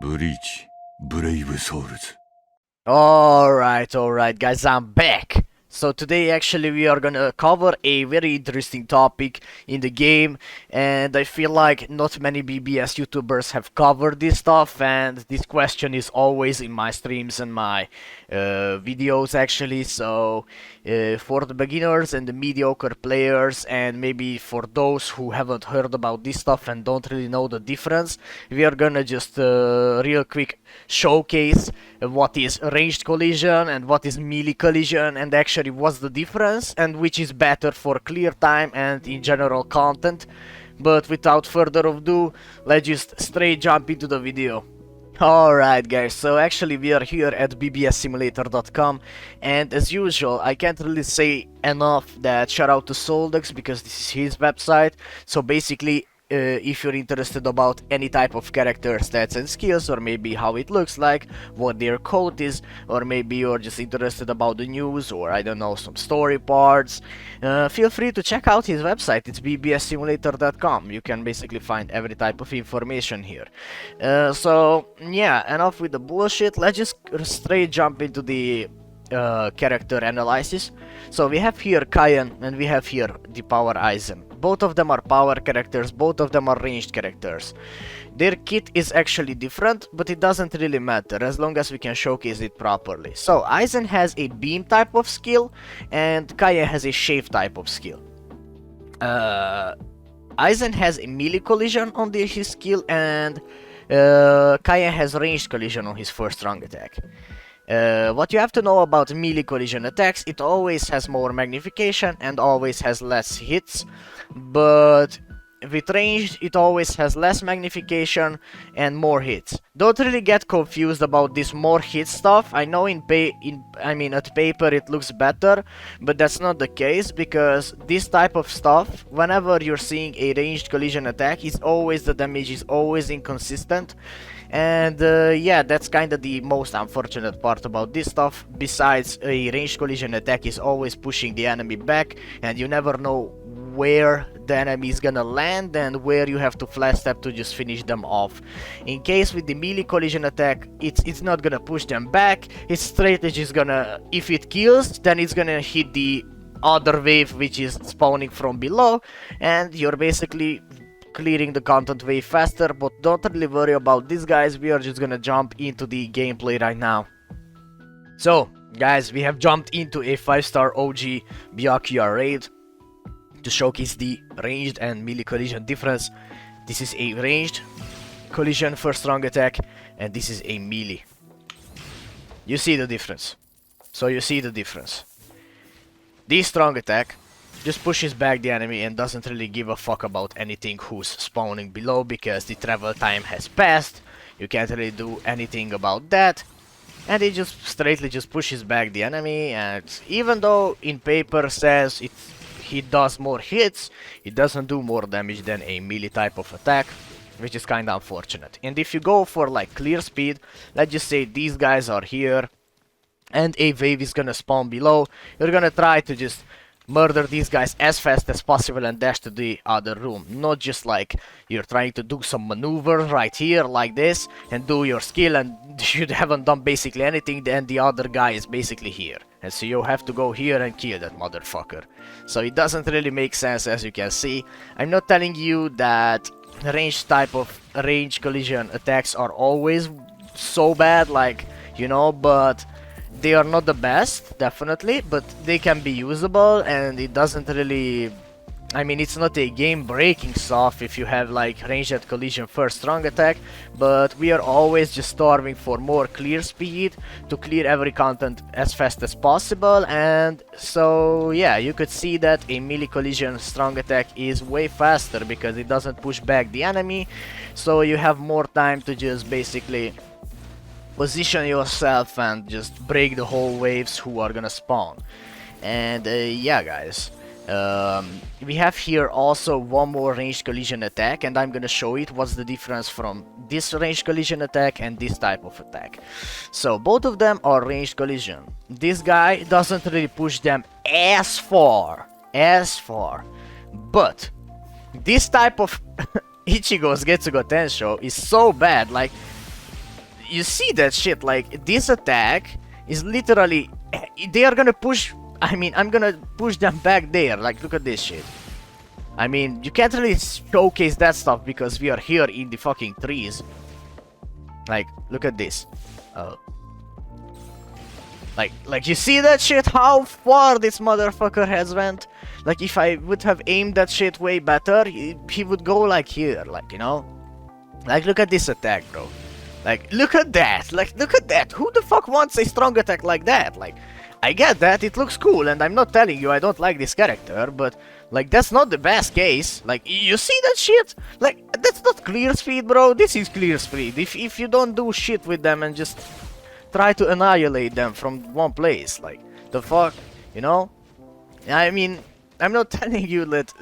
Bleach, Brave Souls. Alright guys, I'm back. So today actually we are gonna cover a very interesting topic in the game, and I feel like not many BBS YouTubers have covered this stuff, and this question is always in my streams and my videos actually. So for the beginners and the mediocre players, and maybe for those who haven't heard about this stuff and don't really know the difference, we are gonna just real quick showcase what is ranged collision and what is melee collision, and actually what's the difference and which is better for clear time and in general content. But without further ado, let's just straight jump into the video. Alright guys, so actually we are here at bbssimulator.com, and as usual I can't really say enough that shout out to Soldex because this is his website. So basically if you're interested about any type of character stats and skills, or maybe how it looks like, what their code is, or maybe you're just interested about the news, or I don't know, some story parts, feel free to check out his website. It's bbssimulator.com. You can basically find every type of information here. So yeah, enough with the bullshit. Let's just straight jump into the character analysis. So we have here Kayan and we have here the Power Aizen. Both of them are power characters, both of them are ranged characters. Their kit is actually different, but it doesn't really matter as long as we can showcase it properly. So Aizen has a beam type of skill and Kayan has a shave type of skill. Aizen has a melee collision on his skill, and Kayan has ranged collision on his first strong attack. What you have to know about melee collision attacks, it always has more magnification and always has less hits, but with ranged it always has less magnification and more hits. Don't really get confused about this more hit stuff. I know at paper it looks better, but that's not the case, because this type of stuff, whenever you're seeing a ranged collision attack, the damage is always inconsistent. And yeah, that's kind of the most unfortunate part about this stuff. Besides, a ranged collision attack is always pushing the enemy back, and you never know where the enemy is gonna land and where you have to flash step to just finish them off. In case with the melee collision attack, it's not gonna push them back. Its strategy is gonna, if it kills, then it's gonna hit the other wave which is spawning from below, and you're basically clearing the content way faster. But don't really worry about this, guys. We are just gonna jump into the gameplay right now. So guys, we have jumped into a 5-star OG Byakuya raid to showcase the ranged and melee collision difference. This is a ranged collision first strong attack, and this is a melee. You see the difference. So you see the difference. This strong attack just pushes back the enemy and doesn't really give a fuck about anything who's spawning below, because the travel time has passed. You can't really do anything about that, and it just straightly just pushes back the enemy. And even though in paper says he does more hits, it doesn't do more damage than a melee type of attack, which is kinda unfortunate. And if you go for like clear speed, let's just say these guys are here and a wave is gonna spawn below, you're gonna try to just murder these guys as fast as possible and dash to the other room. Not just like you're trying to do some maneuver right here like this and do your skill and you haven't done basically anything, then the other guy is basically here, and so you have to go here and kill that motherfucker. So it doesn't really make sense, as you can see. I'm not telling you that ranged type of range collision attacks are always so bad, like, you know, but they are not the best, definitely, but they can be usable, and it doesn't really, it's not a game-breaking stuff if you have like ranged at collision first strong attack, but we are always just starving for more clear speed to clear every content as fast as possible. And so yeah, you could see that a melee collision strong attack is way faster because it doesn't push back the enemy, so you have more time to just basically position yourself and just break the whole waves who are gonna spawn. And yeah guys, we have here also one more ranged collision attack, and I'm gonna show it what's the difference from this ranged collision attack and this type of attack. So both of them are ranged collision. This guy doesn't really push them as far, but this type of Ichigo's Getsugo Tensho is so bad. Like, you see that shit, like, this attack is literally, they are gonna push, I mean, I'm gonna push them back there, like, look at this shit. I mean, you can't really showcase that stuff because we are here in the fucking trees. Like, look at this. Like, you see that shit? How far this motherfucker has went? Like, if I would have aimed that shit way better, he would go like here, like, you know? Like, look at this attack, bro. Like, look at that. Like, look at that. Who the fuck wants a strong attack like that? Like, I get that, it looks cool, and I'm not telling you I don't like this character, but, like, that's not the best case. Like, you see that shit? Like, that's not clear speed, bro. This is clear speed. If you don't do shit with them and just try to annihilate them from one place, like, the fuck, you know? I mean, I'm not telling you that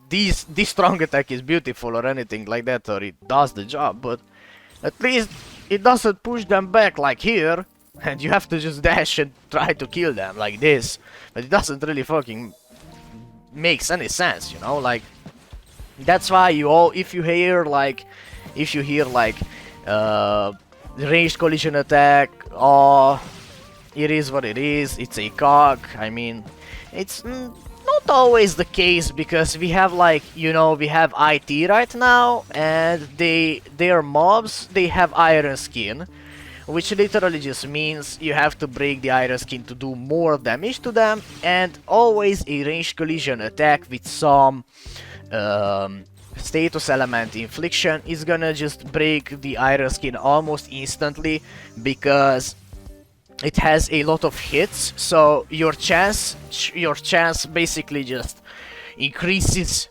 this strong attack is beautiful or anything like that, or it does the job, but at least it doesn't push them back like here, and you have to just dash and try to kill them like this. But it doesn't really fucking makes any sense, you know? Like, that's why if you hear like ranged collision attack, oh, it is what it is, it's a cog. I mean, it's not always the case, because we have, like, you know, we have IT right now, and their mobs, they have iron skin, which literally just means you have to break the iron skin to do more damage to them, and always a ranged collision attack with some status element infliction is gonna just break the iron skin almost instantly, because it has a lot of hits, so your chance basically just increases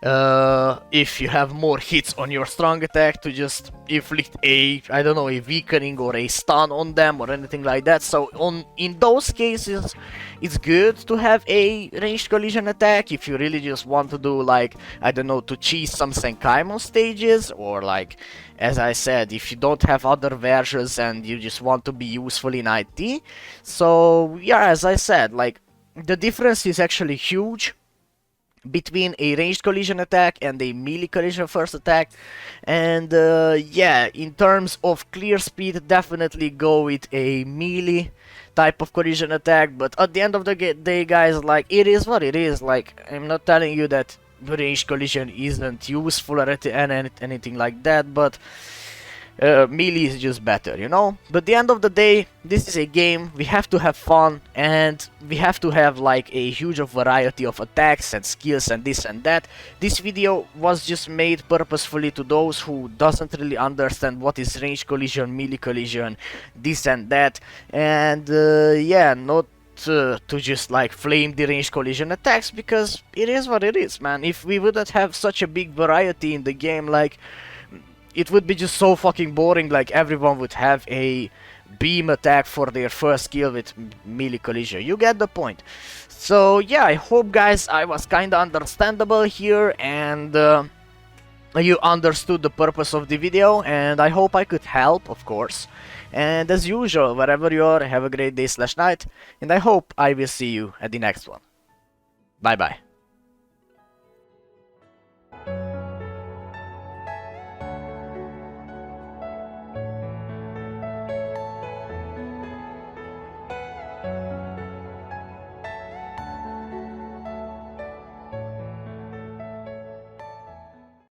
if you have more hits on your strong attack to just inflict a, I don't know, a weakening or a stun on them or anything like that. So in those cases, it's good to have a ranged collision attack if you really just want to do, like, I don't know, to cheese some Senkaimon stages, or, like, as I said, if you don't have other versions and you just want to be useful in IT. So yeah, as I said, like, the difference is actually huge between a ranged collision attack and a melee collision first attack, and yeah, in terms of clear speed, definitely go with a melee type of collision attack. But at the end of the day, guys, like, it is what it is. Like, I'm not telling you that ranged collision isn't useful or anything like that, but melee is just better, you know? But at the end of the day, this is a game, we have to have fun, and we have to have, like, a huge variety of attacks and skills and this and that. This video was just made purposefully to those who doesn't really understand what is ranged collision, melee collision, this and that, and yeah, not to just, like, flame the ranged collision attacks, because it is what it is, man. If we wouldn't have such a big variety in the game, like, it would be just so fucking boring. Like, everyone would have a beam attack for their first skill with melee collision. You get the point. So yeah, I hope, guys, I was kinda understandable here, and you understood the purpose of the video, and I hope I could help, of course. And as usual, wherever you are, have a great day/night, and I hope I will see you at the next one. Bye bye.